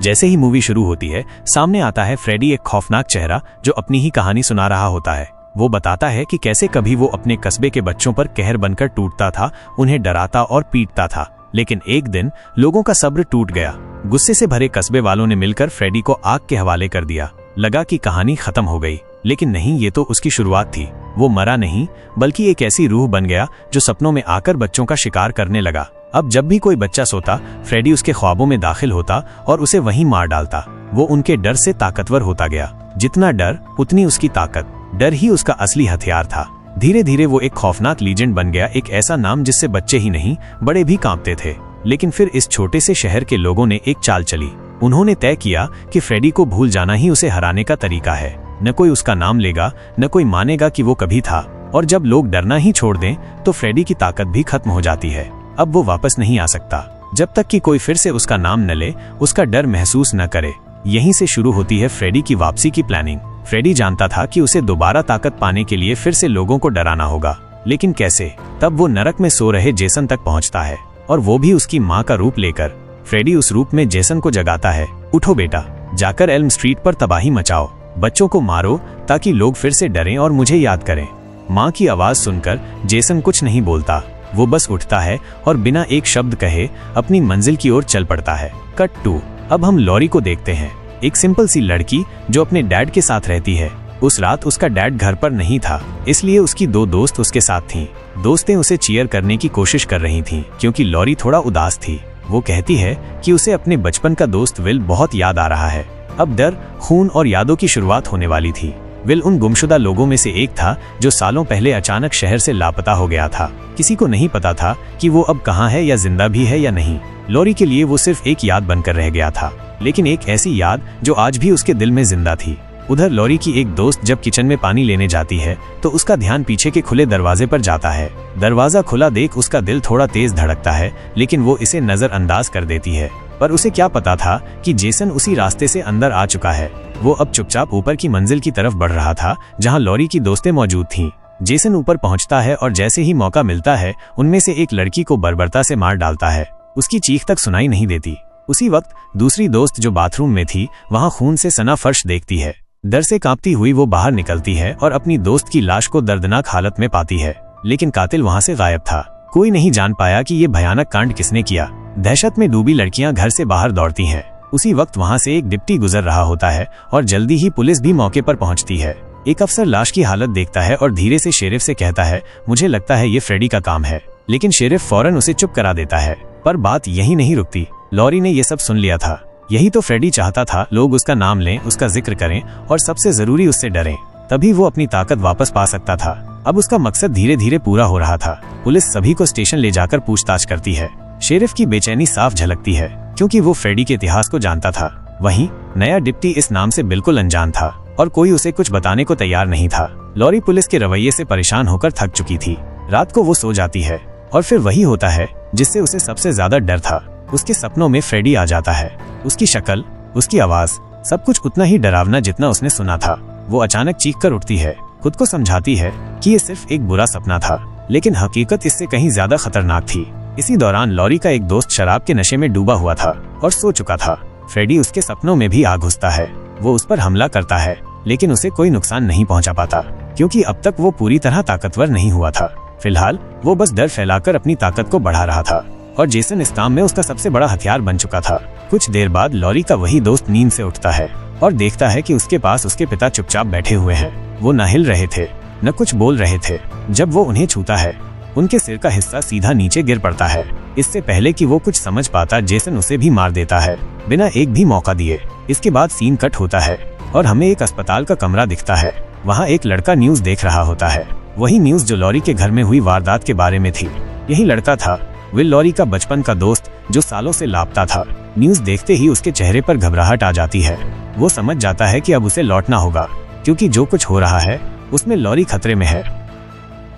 जैसे ही मूवी शुरू होती है, सामने आता है फ्रेडी, एक खौफनाक चेहरा जो अपनी ही कहानी सुना रहा होता है। वो बताता है कि कैसे कभी वो अपने कस्बे के बच्चों पर कहर बनकर टूटता था, उन्हें डराता और पीटता था, लेकिन एक दिन लोगों का सब्र टूट गया। गुस्से से भरे कस्बे वालों ने मिलकर फ्रेडी को आग के हवाले कर दिया। लगा कि कहानी खत्म हो गई, लेकिन नहीं, ये तो उसकी शुरुआत थी। वो मरा नहीं, बल्कि एक ऐसी रूह बन गया जो सपनों में आकर बच्चों का शिकार करने लगा। अब जब भी कोई बच्चा सोता, फ्रेडी उसके ख्वाबों में दाखिल होता और उसे वहीं मार डालता। वो उनके डर से ताकतवर होता गया। जितना डर उतनी उसकी ताकत। डर ही उसका असली हथियार था। धीरे धीरे वो एक खौफनाक लीजेंड बन गया, एक ऐसा नाम जिससे बच्चे ही नहीं बड़े भी कांपते थे। लेकिन फिर इस छोटे से शहर के लोगों ने एक चाल चली। उन्होंने तय किया कि फ्रेडी को भूल जाना ही उसे हराने का तरीका है। न कोई उसका नाम लेगा, न कोई मानेगा कि वो कभी था। और जब लोग डरना ही छोड़ दें तो फ्रेडी की ताकत भी खत्म हो जाती है। अब वो वापस नहीं आ सकता जब तक कि कोई फिर से उसका नाम न ले, उसका डर महसूस न करे। यहीं से शुरू होती है फ्रेडी की वापसी की प्लानिंग। फ्रेडी जानता था कि उसे दोबारा ताकत पाने के लिए फिर से लोगों को डराना होगा, लेकिन कैसे? तब वो नरक में सो रहे जेसन तक पहुंचता है, और वो भी उसकी माँ का रूप लेकर। फ्रेडी उस रूप में जेसन को जगाता है। उठो बेटा, जाकर एल्म स्ट्रीट पर तबाही मचाओ, बच्चों को मारो ताकि लोग फिर से डरें और मुझे याद करें। माँ की आवाज सुनकर जेसन कुछ नहीं बोलता। वो बस उठता है और बिना एक शब्द कहे अपनी मंजिल की ओर चल पड़ता है। कट 2। अब हम लॉरी को देखते हैं, एक सिंपल सी लड़की जो अपने डैड के साथ रहती है। उस रात उसका डैड घर पर नहीं था, इसलिए उसकी 2 दोस्त उसके साथ थीं। दोस्तें उसे चीयर करने की कोशिश कर रही थीं, क्योंकि लॉरी थोड़ा उदास थी। वो कहती है कि उसे अपने बचपन का दोस्त विल बहुत याद आ रहा है। अब डर, खून और यादों की शुरुआत होने वाली थी। विल उन गुमशुदा लोगों में से एक था जो सालों पहले अचानक शहर से लापता हो गया था। किसी को नहीं पता था कि वो अब कहाँ है, या जिंदा भी है या नहीं। लॉरी के लिए वो सिर्फ एक याद बनकर रह गया था, लेकिन एक ऐसी याद जो आज भी उसके दिल में जिंदा थी। उधर लॉरी की एक दोस्त जब किचन में पानी लेने जाती है तो उसका ध्यान पीछे के खुले दरवाजे पर जाता है। दरवाजा खुला देख उसका दिल थोड़ा तेज धड़कता है, लेकिन वो इसे नजरअंदाज कर देती है। पर उसे क्या पता था कि जेसन उसी रास्ते से अंदर आ चुका है। वो अब चुपचाप ऊपर की मंजिल की तरफ बढ़ रहा था, जहाँ लॉरी की दोस्तें मौजूद थीं। जेसन ऊपर पहुंचता है और जैसे ही मौका मिलता है, उनमें से एक लड़की को बर्बरता से मार डालता है। उसकी चीख तक सुनाई नहीं देती। उसी वक्त दूसरी दोस्त जो बाथरूम में थी, वहां खून से सना फर्श देखती है। डर से कांपती हुई वो बाहर निकलती है और अपनी दोस्त की लाश को दर्दनाक हालत में पाती है, लेकिन कातिल वहां से गायब था। कोई नहीं जान पाया कि ये भयानक कांड किसने किया। दहशत में डूबी लड़कियां घर से बाहर दौड़ती हैं। उसी वक्त वहां से एक डिप्टी गुजर रहा होता है और जल्दी ही पुलिस भी मौके पर पहुंचती है। एक अफसर लाश की हालत देखता है और धीरे से शेरिफ से कहता है, मुझे लगता है ये फ्रेडी का काम है। लेकिन शेरिफ फौरन उसे चुप करा देता है। पर बात यही नहीं रुकती। लॉरी ने ये सब सुन लिया था। यही तो फ्रेडी चाहता था, लोग उसका नाम लें, उसका जिक्र करें और सबसे जरूरी उससे डरें। तभी वो अपनी ताकत वापस पा सकता था। अब उसका मकसद धीरे धीरे पूरा हो रहा था। पुलिस सभी को स्टेशन ले जाकर पूछताछ करती है। शेरिफ की बेचैनी साफ झलकती है, क्योंकि वो फ्रेडी के इतिहास को जानता था। वहीं नया डिप्टी इस नाम से बिल्कुल अनजान था और कोई उसे कुछ बताने को तैयार नहीं था। लॉरी पुलिस के रवैये से परेशान होकर थक चुकी थी। रात को वो सो जाती है और फिर वही होता है जिससे उसे सबसे ज्यादा डर था। उसके सपनों में फ्रेडी आ जाता है। उसकी शक्ल, उसकी आवाज, सब कुछ उतना ही डरावना जितना उसने सुना था। वो अचानक चीख कर उठती है, खुद को समझाती है कि ये सिर्फ एक बुरा सपना था, लेकिन हकीकत इससे कहीं ज्यादा खतरनाक थी। इसी दौरान लॉरी का एक दोस्त शराब के नशे में डूबा हुआ था और सो चुका था। फ्रेडी उसके सपनों में भी आ घुसता है। वो उस पर हमला करता है, लेकिन उसे कोई नुकसान नहीं पहुंचा पाता, क्योंकि अब तक वो पूरी तरह ताकतवर नहीं हुआ था। फिलहाल वो बस डर फैलाकर अपनी ताकत को बढ़ा रहा था, और जेसन इस काम में उसका सबसे बड़ा हथियार बन चुका था। कुछ देर बाद लॉरी का वही दोस्त नींद से उठता है और देखता है कि उसके पास उसके पिता चुपचाप बैठे हुए हैं। वो न हिल रहे थे, न कुछ बोल रहे थे। जब वो उन्हें छूता है, उनके सिर का हिस्सा सीधा नीचे गिर पड़ता है। इससे पहले कि वो कुछ समझ पाता, जेसन उसे भी मार देता है, बिना एक भी मौका दिए। इसके बाद सीन कट होता है और हमें एक अस्पताल का कमरा दिखता है। वहाँ एक लड़का न्यूज देख रहा होता है, वही न्यूज जो लॉरी के घर में हुई वारदात के बारे में थी। यही लड़का था विल, लॉरी का बचपन का दोस्त जो सालों से लापता था। न्यूज देखते ही उसके चेहरे पर घबराहट आ जाती है। वो समझ जाता है कि अब उसे लौटना होगा, क्योंकि जो कुछ हो रहा है उसमें लॉरी खतरे में है।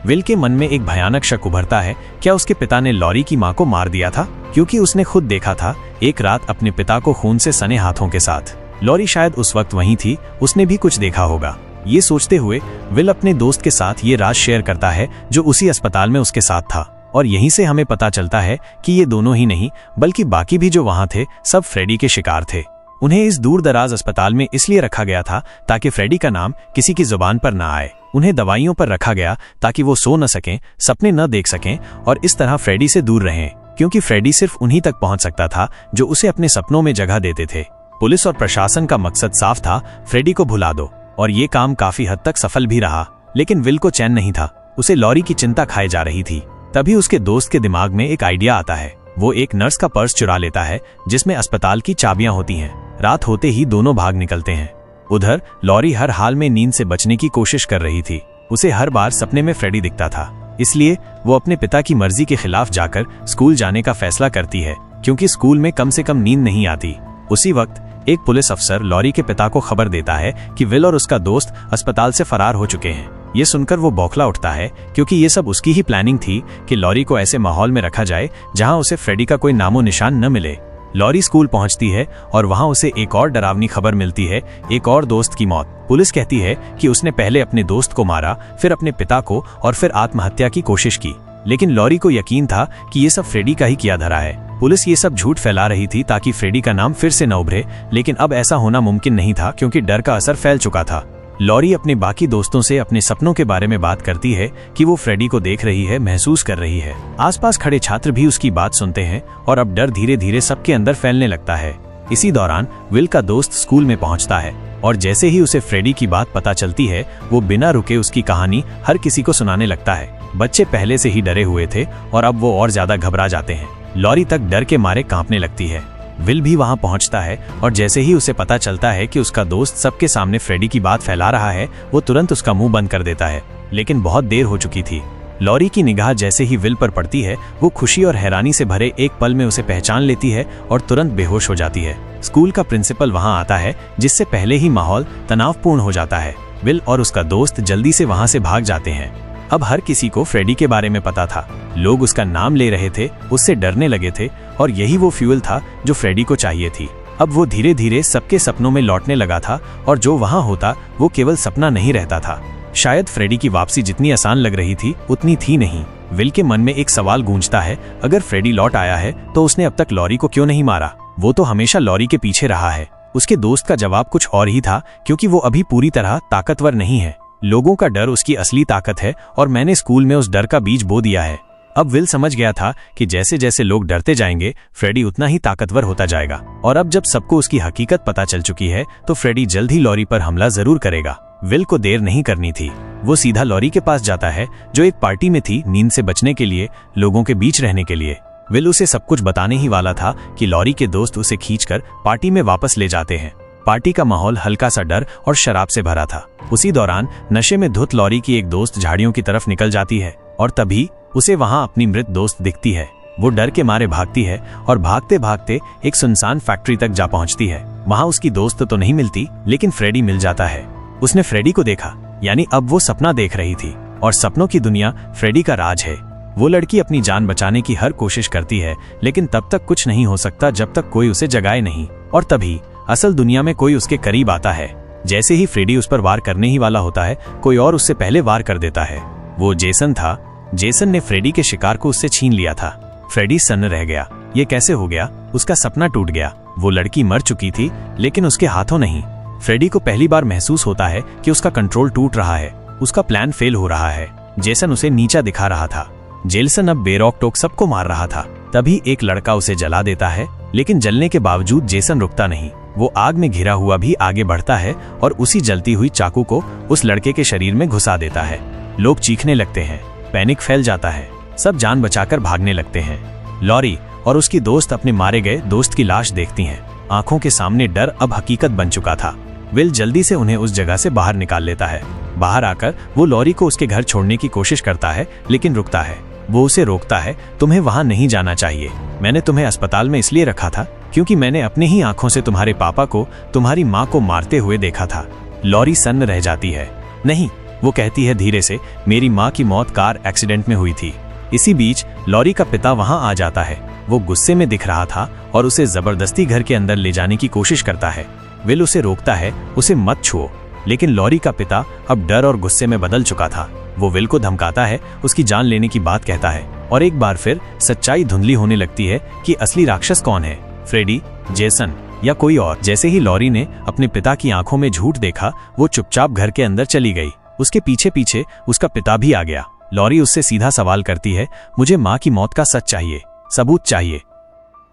विल के मन में एक भयानक शक उभरता है, क्या उसके पिता ने लॉरी की मां को मार दिया था? क्योंकि उसने खुद देखा था एक रात अपने पिता को खून से सने हाथों के साथ। लॉरी शायद उस वक्त वहीं थी, उसने भी कुछ देखा होगा। ये सोचते हुए विल अपने दोस्त के साथ ये राज शेयर करता है जो उसी अस्पताल में उसके साथ था। और यहीं से हमें पता चलता है कि ये दोनों ही नहीं, बल्कि बाकी भी जो वहां थे, सब फ्रेडी के शिकार थे। उन्हें इस दूर दराज अस्पताल में इसलिए रखा गया था ताकि फ्रेडी का नाम किसी की जुबान पर ना आए। उन्हें दवाइयों पर रखा गया ताकि वो सो न सकें, सपने न देख सकें और इस तरह फ्रेडी से दूर रहें, क्योंकि फ्रेडी सिर्फ उन्हीं तक पहुंच सकता था जो उसे अपने सपनों में जगह देते थे। पुलिस और प्रशासन का मकसद साफ था, फ्रेडी को भुला दो, और ये काम काफी हद तक सफल भी रहा। लेकिन विल को चैन नहीं था, उसे लॉरी की चिंता खाए जा रही थी। तभी उसके दोस्त के दिमाग में एक आइडिया आता है। वो एक नर्स का पर्स चुरा लेता है जिसमें अस्पताल की चाबियां होती हैं। रात होते ही दोनों भाग निकलते हैं। उधर लॉरी हर हाल में नींद से बचने की कोशिश कर रही थी। उसे हर बार सपने में फ्रेडी दिखता था, इसलिए वो अपने पिता की मर्जी के खिलाफ जाकर स्कूल जाने का फैसला करती है, क्योंकि स्कूल में कम से कम नींद नहीं आती। उसी वक्त एक पुलिस अफसर लॉरी के पिता को खबर देता है कि विल और उसका दोस्त अस्पताल से फरार हो चुके हैं। ये सुनकर वो बौखला उठता है, क्योंकि ये सब उसकी ही प्लानिंग थी कि लॉरी को ऐसे माहौल में रखा जाए जहां उसे फ्रेडी का कोई नामो निशान न मिले। लॉरी स्कूल पहुंचती है और वहां उसे एक और डरावनी खबर मिलती है, एक और दोस्त की मौत। पुलिस कहती है कि उसने पहले अपने दोस्त को मारा, फिर अपने पिता को और फिर आत्महत्या की कोशिश की। लेकिन लॉरी को यकीन था कि ये सब फ्रेडी का ही किया धरा है। पुलिस ये सब झूठ फैला रही थी ताकि फ्रेडी का नाम फिर से न उभरे, लेकिन अब ऐसा होना मुमकिन नहीं था क्योंकि डर का असर फैल चुका था। लॉरी अपने बाकी दोस्तों से अपने सपनों के बारे में बात करती है कि वो फ्रेडी को देख रही है, महसूस कर रही है। आसपास खड़े छात्र भी उसकी बात सुनते हैं और अब डर धीरे धीरे सबके अंदर फैलने लगता है। इसी दौरान विल का दोस्त स्कूल में पहुंचता है और जैसे ही उसे फ्रेडी की बात पता चलती है, वो बिना रुके उसकी कहानी हर किसी को सुनाने लगता है। बच्चे पहले से ही डरे हुए थे और अब वो और ज्यादा घबरा जाते हैं। लॉरी तक डर के मारे कांपने लगती है। विल भी वहां पहुंचता है और जैसे ही उसे पता चलता है कि उसका दोस्त सबके सामने फ्रेडी की बात फैला रहा है, वो तुरंत उसका मुंह बंद कर देता है। लेकिन बहुत देर हो चुकी थी। लॉरी की निगाह जैसे ही विल पर पड़ती है, वो खुशी और हैरानी से भरे एक पल में उसे पहचान लेती है और तुरंत बेहोश हो जाती है। स्कूल का प्रिंसिपल वहां आता है, जिससे पहले ही माहौल तनावपूर्ण हो जाता है। विल और उसका दोस्त जल्दी से वहां से भाग जाते हैं। अब हर किसी को फ्रेडी के बारे में पता था। लोग उसका नाम ले रहे थे, उससे डरने लगे थे और यही वो फ्यूल था जो फ्रेडी को चाहिए थी। अब वो धीरे धीरे सबके सपनों में लौटने लगा था और जो वहां होता वो केवल सपना नहीं रहता था। शायद फ्रेडी की वापसी जितनी आसान लग रही थी उतनी थी नहीं। विल के मन में एक सवाल गूंजता है, अगर फ्रेडी लौट आया है तो उसने अब तक लॉरी को क्यों नहीं मारा? वो तो हमेशा लॉरी के पीछे रहा है। उसके दोस्त का जवाब कुछ और ही था, क्योंकि वो अभी पूरी तरह ताकतवर नहीं है। लोगों का डर उसकी असली ताकत है और मैंने स्कूल में उस डर का बीज बो दिया है। अब विल समझ गया था कि जैसे जैसे लोग डरते जाएंगे, फ्रेडी उतना ही ताकतवर होता जाएगा। और अब जब सबको उसकी हकीकत पता चल चुकी है, तो फ्रेडी जल्द ही लॉरी पर हमला जरूर करेगा। विल को देर नहीं करनी थी। वो सीधा लॉरी के पास जाता है, जो एक पार्टी में थी, नींद से बचने के लिए, लोगों के बीच रहने के लिए। विल उसे सब कुछ बताने ही वाला था कि लॉरी के दोस्त उसे खींचकर पार्टी में वापस ले जाते हैं। पार्टी का माहौल हल्का सा डर और शराब से भरा था। उसी दौरान नशे में धुत लॉरी की एक दोस्त झाड़ियों की तरफ निकल जाती है और तभी उसे वहां अपनी मृत दोस्त दिखती है। वो डर के मारे भागती है और भागते भागते एक सुनसान फैक्ट्री तक जा पहुंचती है। वहां उसकी दोस्त तो नहीं मिलती, लेकिन फ्रेडी मिल जाता है। उसने फ्रेडी को देखा, यानी अब वो सपना देख रही थी और सपनों की दुनिया फ्रेडी का राज है। वो लड़की अपनी जान बचाने की हर कोशिश करती है, लेकिन तब तक कुछ नहीं हो सकता जब तक कोई उसे जगाए नहीं। और तभी असल दुनिया में कोई उसके करीब आता है। जैसे ही फ्रेडी उस पर वार करने ही वाला होता है, कोई और उससे पहले वार कर देता है। वो जेसन था। जेसन ने फ्रेडी के शिकार को उससे छीन लिया था। फ्रेडी सन्न रह गया। ये कैसे हो गया? उसका सपना टूट गया। वो लड़की मर चुकी थी, लेकिन उसके हाथों नहीं। फ्रेडी को पहली बार महसूस होता है कि उसका कंट्रोल टूट रहा है, उसका प्लान फेल हो रहा है। जेसन उसे नीचा दिखा रहा था। जेसन अब बेरोक टोक सबको मार रहा था। तभी एक लड़का उसे जला देता है, लेकिन जलने के बावजूद जेसन रुकता नहीं। वो आग में घिरा हुआ भी आगे बढ़ता है और उसी जलती हुई चाकू को उस लड़के के शरीर में घुसा देता है। लोग चीखने लगते हैं, पैनिक फैल जाता है, सब जान बचाकर भागने लगते हैं। लॉरी और उसकी दोस्त अपने मारे गए दोस्त की लाश देखती हैं। आंखों के सामने डर अब हकीकत बन चुका था। विल जल्दी से उन्हें उस जगह से बाहर निकाल लेता है। बाहर आकर वो लॉरी को उसके घर छोड़ने की कोशिश करता है, लेकिन रुकता है। वो उसे रोकता है, तुम्हें वहां नहीं जाना चाहिए। मैंने तुम्हें अस्पताल में इसलिए रखा था क्योंकि मैंने अपनी ही आंखों से तुम्हारे पापा को, तुम्हारी माँ को मारते हुए देखा था। लॉरी सन्न रह जाती है। नहीं, वो कहती है धीरे से, मेरी माँ की मौत कार एक्सीडेंट में हुई थी। इसी बीच लॉरी का पिता वहां आ जाता है। वो गुस्से में दिख रहा था और उसे जबरदस्ती घर के अंदर ले जाने की कोशिश करता है। विल उसे रोकता है, उसे मत छुओ। लेकिन लॉरी का पिता अब डर और गुस्से में बदल चुका था। वो विल को धमकाता है, उसकी जान लेने की बात कहता है और एक बार फिर सच्चाई धुंधली होने लगती है कि असली राक्षस कौन है। फ्रेडी, जेसन या कोई और। जैसे ही लॉरी ने अपने पिता की आंखों में झूठ देखा, वो चुपचाप घर के अंदर चली गई। उसके पीछे पीछे उसका पिता भी आ गया। लॉरी उससे सीधा सवाल करती है, मुझे माँ की मौत का सच चाहिए, सबूत चाहिए।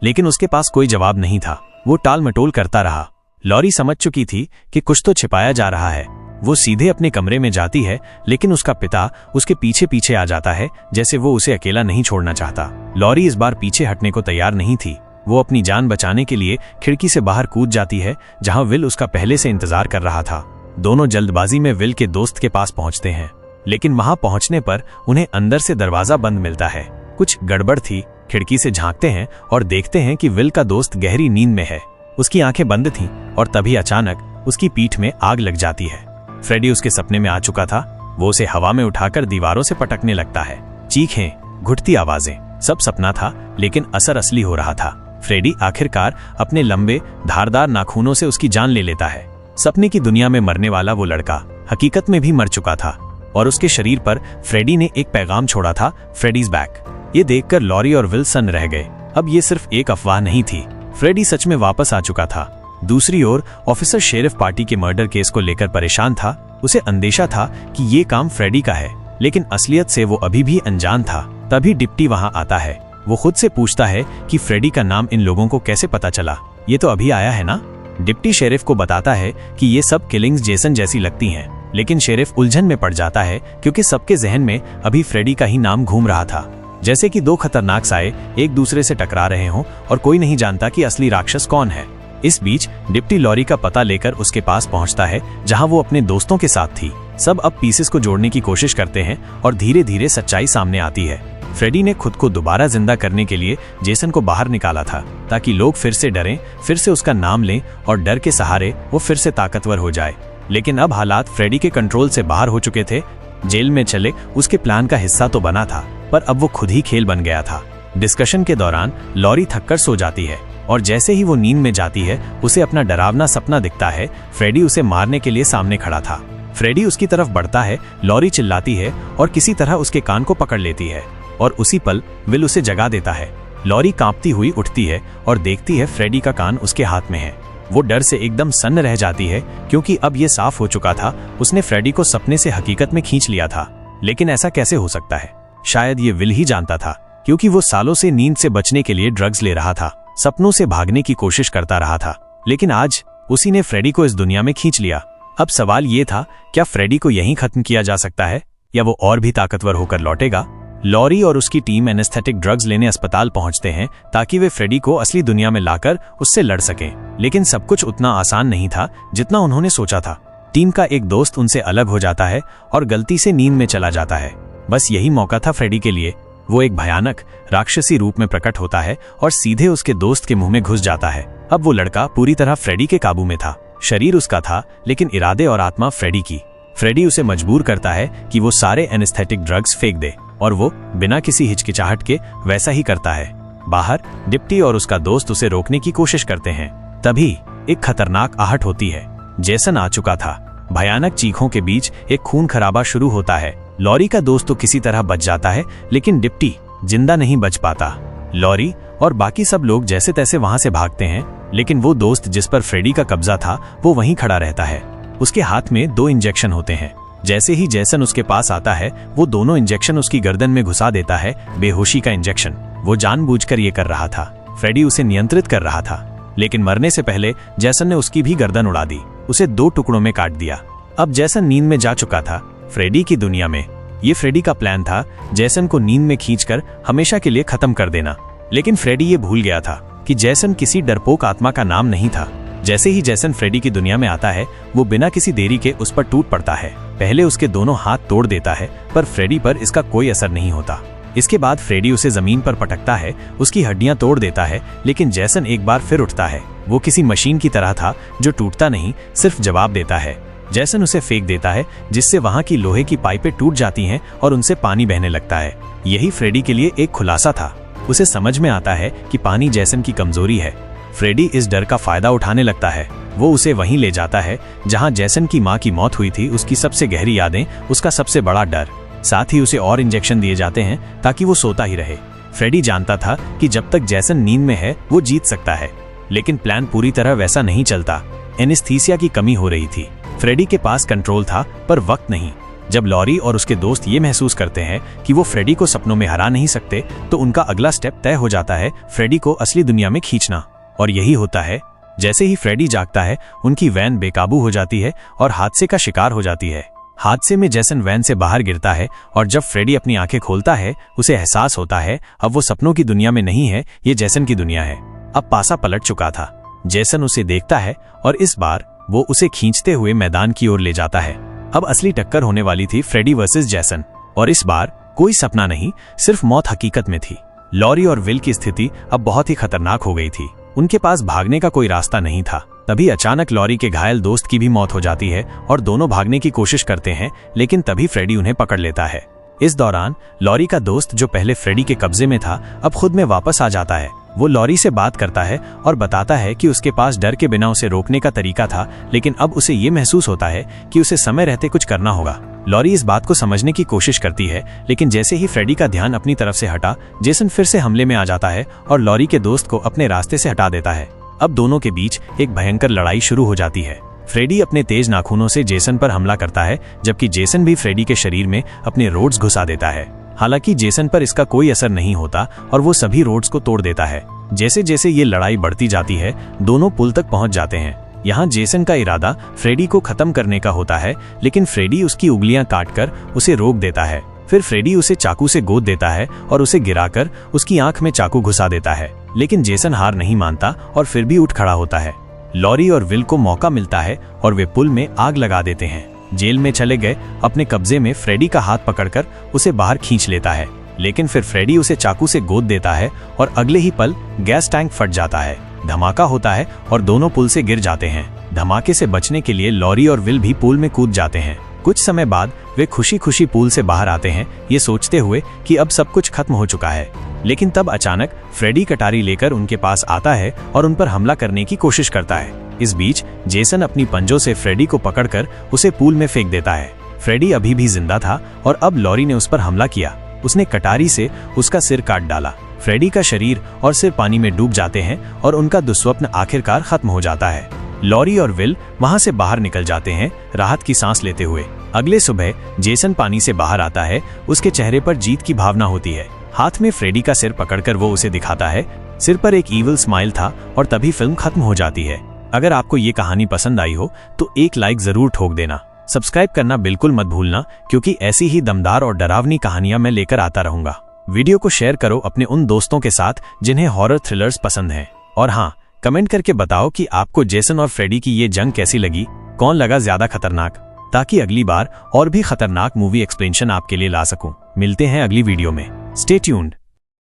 लेकिन उसके पास कोई जवाब नहीं था। वो टाल मटोल करता रहा। लॉरी समझ चुकी थी कि कुछ तो छिपाया जा रहा है। वो सीधे अपने कमरे में जाती है, लेकिन उसका पिता उसके पीछे पीछे आ जाता है, जैसे वो उसे अकेला नहीं छोड़ना चाहता। लॉरी इस बार पीछे हटने को तैयार नहीं थी। वो अपनी जान बचाने के लिए खिड़की से बाहर कूद जाती है, जहां विल उसका पहले से इंतजार कर रहा था। दोनों जल्दबाजी में विल के दोस्त के पास पहुंचते हैं, लेकिन वहां पहुंचने पर उन्हें अंदर से दरवाजा बंद मिलता है। कुछ गड़बड़ थी। खिड़की से झांकते हैं और देखते हैं कि विल का दोस्त गहरी नींद में है। उसकी आंखें बंद थीं और तभी अचानक उसकी पीठ में आग लग जाती है। फ्रेडी उसके सपने में आ चुका था। वो उसे हवा में उठाकर दीवारों से पटकने लगता है। चीखें, घुटती आवाजें, सब सपना था, लेकिन असर असली हो रहा था। फ्रेडी आखिरकार अपने लंबे धारदार नाखूनों से उसकी जान ले लेता है। सपने की दुनिया में मरने वाला वो लड़का हकीकत में भी मर चुका था और उसके शरीर पर फ्रेडी ने एक पैगाम छोड़ा था, फ्रेडीज बैक। ये देखकर लॉरी और विल सन्न रह गए। अब ये सिर्फ एक अफवाह नहीं थी, फ्रेडी सच में वापस आ चुका था। दूसरी ओर ऑफिसर शेरिफ पार्टी के मर्डर केस को लेकर परेशान था। उसे अंदेशा था कि ये काम फ्रेडी का है, लेकिन असलियत से वो अभी भी अनजान था। तभी डिप्टी वहां आता है। वो खुद से पूछता है कि फ्रेडी का नाम इन लोगों को कैसे पता चला, ये तो अभी आया है ना। डिप्टी शेरिफ को बताता है कि ये सब किलिंग्स जेसन जैसी लगती हैं, लेकिन शेरिफ उलझन में पड़ जाता है क्योंकि सबके जहन में अभी फ्रेडी का ही नाम घूम रहा था। जैसे कि दो खतरनाक साए एक दूसरे से टकरा रहे हों और कोई नहीं जानता कि असली राक्षस कौन है। इस बीच डिप्टी लॉरी का पता लेकर उसके पास पहुंचता है, जहां वो अपने दोस्तों के साथ थी। सब अब पीसेस को जोड़ने की कोशिश करते हैं और धीरे धीरे सच्चाई सामने आती है। फ्रेडी ने खुद को दोबारा जिंदा करने के लिए जेसन को बाहर निकाला था, ताकि लोग फिर से डरें, फिर से उसका नाम लें और डर के सहारे वो फिर से ताकतवर हो जाए। लेकिन अब हालात फ्रेडी के कंट्रोल से बाहर हो चुके थे। जेल में चले उसके प्लान का हिस्सा तो बना था, पर अब वो खुद ही खेल बन गया था। डिस्कशन के दौरान लॉरी थककर सो जाती है और जैसे ही वो नींद में जाती है, उसे अपना डरावना सपना दिखता है। फ्रेडी उसे मारने के लिए सामने खड़ा था। फ्रेडी उसकी तरफ बढ़ता है, लॉरी चिल्लाती है और किसी तरह उसके कान को पकड़ लेती है और उसी पल विल उसे जगा देता है। लॉरी कांपती हुई उठती है और देखती है फ्रेडी का कान उसके हाथ में है। वो डर से एकदम सन्न रह जाती है, क्योंकि अब ये साफ हो चुका था, उसने फ्रेडी को सपने से हकीकत में खींच लिया था। लेकिन ऐसा कैसे हो सकता है? शायद ये विल ही जानता था, क्योंकि वो सालों से नींद से बचने के लिए ड्रग्स ले रहा था, सपनों से भागने की कोशिश करता रहा था। लेकिन आज उसी ने फ्रेडी को इस दुनिया में खींच लिया। अब सवाल ये था, क्या फ्रेडी को यहीं खत्म किया जा सकता है या वो और भी ताकतवर होकर लौटेगा? लॉरी और उसकी टीम एनेस्थेटिक ड्रग्स लेने अस्पताल पहुंचते हैं, ताकि वे फ्रेडी को असली दुनिया में लाकर उससे लड़ सकें। लेकिन सब कुछ उतना आसान नहीं था जितना उन्होंने सोचा था। टीम का एक दोस्त उनसे अलग हो जाता है और गलती से नींद में चला जाता है। बस यही मौका था फ्रेडी के लिए। वो एक भयानक राक्षसी रूप में प्रकट होता है और सीधे उसके दोस्त के मुंह में घुस जाता है। अब वो लड़का पूरी तरह फ्रेडी के काबू में था। शरीर उसका था, लेकिन इरादे और आत्मा फ्रेडी की। फ्रेडी उसे मजबूर करता है कि वो सारे एनेस्थेटिक ड्रग्स फेंक दे, और वो बिना किसी हिचकिचाहट के वैसा ही करता है। बाहर डिप्टी और उसका दोस्त उसे रोकने की कोशिश करते हैं। तभी एक खतरनाक आहट होती है। जेसन आ चुका था। भयानक चीखों के बीच एक खून खराबा शुरू होता है। लॉरी का दोस्त तो किसी तरह बच जाता है, लेकिन डिप्टी जिंदा नहीं बच पाता। लॉरी और बाकी सब लोग जैसे तैसे वहां से भागते हैं, लेकिन वो दोस्त जिस पर फ्रेडी का कब्जा था, वो वहीं खड़ा रहता है। उसके हाथ में 2 इंजेक्शन होते हैं। जैसे ही जेसन उसके पास आता है, वो दोनों इंजेक्शन उसकी गर्दन में घुसा देता है। बेहोशी का इंजेक्शन। वो जानबूझकर ये कर रहा था। फ्रेडी उसे नियंत्रित कर रहा था, लेकिन मरने से पहले जेसन ने उसकी भी गर्दन उड़ा दी, उसे 2 टुकड़ों में काट दिया। अब जेसन नींद में जा चुका था फ्रेडी की दुनिया में। ये फ्रेडी का प्लान था, जेसन को नींद में खींचकर हमेशा के लिए खत्म कर देना। लेकिन फ्रेडी ये भूल गया था कि जेसन किसी डरपोक आत्मा का नाम नहीं था। जैसे ही जेसन फ्रेडी की दुनिया में आता है, वो बिना किसी देरी के उस पर टूट पड़ता है। पहले उसके दोनों हाथ तोड़ देता है, पर फ्रेडी पर इसका कोई असर नहीं होता। इसके बाद फ्रेडी उसे जमीन पर पटकता है, उसकी हड्डियां तोड़ देता है, लेकिन जेसन एक बार फिर उठता है। वो किसी मशीन की तरह था जो टूटता नहीं, सिर्फ जवाब देता है। जेसन उसे फेंक देता है, जिससे वहां की लोहे की पाइपें टूट जाती हैं और उनसे पानी बहने लगता है। यही फ्रेडी के लिए एक खुलासा था। उसे समझ में आता है कि पानी जेसन की कमजोरी है। फ्रेडी इस डर का फायदा उठाने लगता है। वो उसे वहीं ले जाता है जहां जेसन की मां की मौत हुई थी, उसकी सबसे गहरी यादें, उसका सबसे बड़ा डर। साथ ही उसे और इंजेक्शन दिए जाते हैं ताकि वो सोता ही रहे। फ्रेडी जानता था कि जब तक जेसन नींद में है, वो जीत सकता है, लेकिन प्लान पूरी तरह वैसा नहीं चलता। एनेस्थीसिया की कमी हो रही थी। फ्रेडी के पास कंट्रोल था पर वक्त नहीं। जब लॉरी और उसके दोस्त ये महसूस करते हैं कि वो फ्रेडी को सपनों में हरा नहीं सकते, तो उनका अगला स्टेप तय हो जाता है, फ्रेडी को असली दुनिया में खींचना। और यही होता है। जैसे ही फ्रेडी जागता है, उनकी वैन बेकाबू हो जाती है और हादसे का शिकार हो जाती है। हादसे में जेसन वैन से बाहर गिरता है और जब फ्रेडी अपनी आंखें खोलता है, उसे एहसास होता है अब वो सपनों की दुनिया में नहीं है, ये जेसन की दुनिया है। अब पासा पलट चुका था। जेसन उसे देखता है और इस बार वो उसे खींचते हुए मैदान की ओर ले जाता है। अब असली टक्कर होने वाली थी फ्रेडी वर्सेस जेसन, और इस बार कोई सपना नहीं, सिर्फ मौत हकीकत में थी। लॉरी और विल की स्थिति अब बहुत ही खतरनाक हो गई थी। उनके पास भागने का कोई रास्ता नहीं था। तभी अचानक लॉरी के घायल दोस्त की भी मौत हो जाती है और दोनों भागने की कोशिश करते हैं, लेकिन तभी फ्रेडी उन्हें पकड़ लेता है। इस दौरान लॉरी का दोस्त, जो पहले फ्रेडी के कब्जे में था, अब खुद में वापस आ जाता है। वो लॉरी से बात करता है और बताता है कि उसके पास डर के बिना उसे रोकने का तरीका था, लेकिन अब उसे ये महसूस होता है कि उसे समय रहते कुछ करना होगा। लॉरी इस बात को समझने की कोशिश करती है, लेकिन जैसे ही फ्रेडी का ध्यान अपनी तरफ से हटा, जेसन फिर से हमले में आ जाता है और लॉरी के दोस्त को अपने रास्ते से हटा देता है। अब दोनों के बीच एक भयंकर लड़ाई शुरू हो जाती है। फ्रेडी अपने तेज नाखूनों से जेसन पर हमला करता है, जबकि जेसन भी फ्रेडी के शरीर में अपने रोड्स घुसा देता है। हालांकि जेसन पर इसका कोई असर नहीं होता और वो सभी रोड्स को तोड़ देता है। जैसे जैसे ये लड़ाई बढ़ती जाती है, दोनों पुल तक पहुंच जाते हैं। यहाँ जेसन का इरादा फ्रेडी को खत्म करने का होता है, लेकिन फ्रेडी उसकी उंगलियां काटकर उसे रोक देता है। फिर फ्रेडी उसे चाकू से गोद देता है और उसे गिराकर उसकी आंख में चाकू घुसा देता है, लेकिन जेसन हार नहीं मानता और फिर भी उठ खड़ा होता है। लॉरी और विल को मौका मिलता है और वे पुल में आग लगा देते हैं। जेल में चले गए अपने कब्जे में फ्रेडी का हाथ पकड़कर उसे बाहर खींच लेता है, लेकिन फिर फ्रेडी उसे चाकू से गोद देता है और अगले ही पल गैस टैंक फट जाता है। धमाका होता है और दोनों पुल से गिर जाते हैं। धमाके से बचने के लिए लॉरी और विल भी पुल में कूद जाते हैं। कुछ समय बाद वे खुशी खुशी पुल से बाहर आते हैं, ये सोचते हुए कि अब सब कुछ खत्म हो चुका है। लेकिन तब अचानक फ्रेडी कटारी लेकर उनके पास आता है और उन पर हमला करने की कोशिश करता है। इस बीच जेसन अपनी पंजों से फ्रेडी को पकड़कर उसे पूल में फेंक देता है। फ्रेडी अभी भी जिंदा था और अब लॉरी ने उस पर हमला किया। उसने कटारी से उसका सिर काट डाला। फ्रेडी का शरीर और सिर पानी में डूब जाते हैं और उनका दुस्वप्न आखिरकार खत्म हो जाता है। लॉरी और विल वहां से बाहर निकल जाते हैं, राहत की सांस लेते हुए। अगले सुबह जेसन पानी से बाहर आता है। उसके चेहरे पर जीत की भावना होती है। हाथ में फ्रेडी का सिर पकड़कर वो उसे दिखाता है। सिर पर एक ईविल स्माइल था और तभी फिल्म खत्म हो जाती है। अगर आपको ये कहानी पसंद आई हो तो एक लाइक जरूर ठोक देना। सब्सक्राइब करना बिल्कुल मत भूलना, क्योंकि ऐसी ही दमदार और डरावनी कहानियां मैं लेकर आता रहूंगा। वीडियो को शेयर करो अपने उन दोस्तों के साथ जिन्हें हॉरर थ्रिलर्स पसंद हैं। और हाँ, कमेंट करके बताओ कि आपको जेसन और फ्रेडी की ये जंग कैसी लगी, कौन लगा ज्यादा खतरनाक, ताकि अगली बार और भी खतरनाक मूवी एक्सप्लेनेशन आपके लिए ला सकूं। मिलते हैं अगली वीडियो में। Stay tuned.